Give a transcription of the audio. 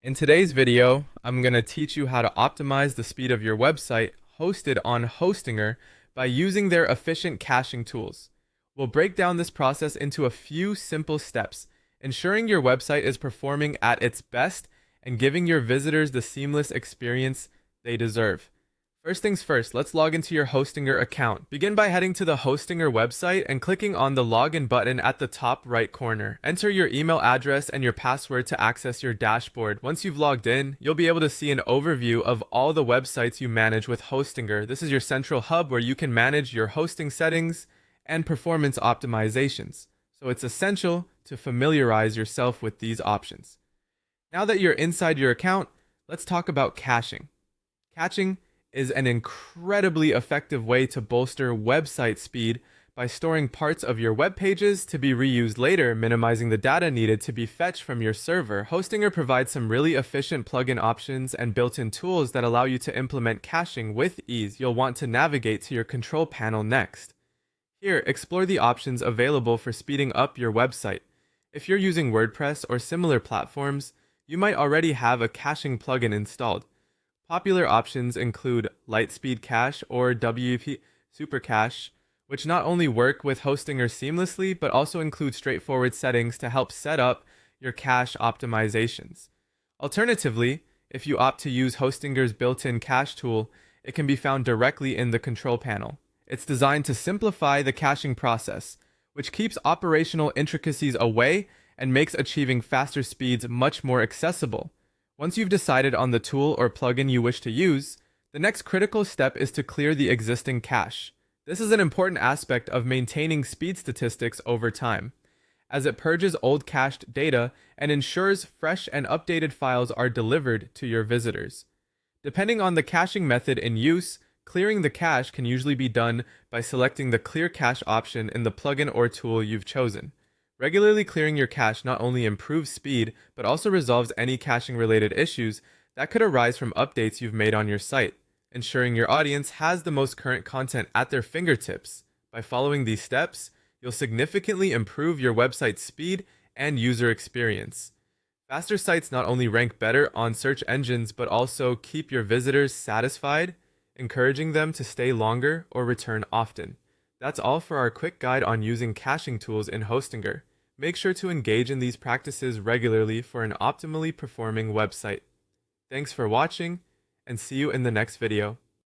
In today's video, I'm going to teach you how to optimize the speed of your website hosted on Hostinger by using their efficient caching tools. We'll break down this process into a few simple steps, ensuring your website is performing at its best and giving your visitors the seamless experience they deserve. First things first, let's log into your Hostinger account. Begin by heading to the Hostinger website and clicking on the login button at the top right corner. Enter your email address and your password to access your dashboard. Once you've logged in, you'll be able to see an overview of all the websites you manage with Hostinger. This is your central hub where you can manage your hosting settings and performance optimizations. So it's essential to familiarize yourself with these options. Now that you're inside your account, let's talk about caching. Caching is an incredibly effective way to bolster website speed by storing parts of your web pages to be reused later, minimizing the data needed to be fetched from your server. Hostinger provides some really efficient plugin options and built-in tools that allow you to implement caching with ease. You'll want to navigate to your control panel next. Here, explore the options available for speeding up your website. If you're using WordPress or similar platforms, you might already have a caching plugin installed. Popular options include Lightspeed Cache or WP Supercache, which not only work with Hostinger seamlessly, but also include straightforward settings to help set up your cache optimizations. Alternatively, if you opt to use Hostinger's built-in cache tool, it can be found directly in the control panel. It's designed to simplify the caching process, which keeps operational intricacies away and makes achieving faster speeds much more accessible. Once you've decided on the tool or plugin you wish to use, the next critical step is to clear the existing cache. This is an important aspect of maintaining speed statistics over time, as it purges old cached data and ensures fresh and updated files are delivered to your visitors. Depending on the caching method in use, clearing the cache can usually be done by selecting the Clear Cache option in the plugin or tool you've chosen. Regularly clearing your cache not only improves speed, but also resolves any caching-related issues that could arise from updates you've made on your site, ensuring your audience has the most current content at their fingertips. By following these steps, you'll significantly improve your website's speed and user experience. Faster sites not only rank better on search engines, but also keep your visitors satisfied, encouraging them to stay longer or return often. That's all for our quick guide on using caching tools in Hostinger. Make sure to engage in these practices regularly for an optimally performing website. Thanks for watching, and see you in the next video.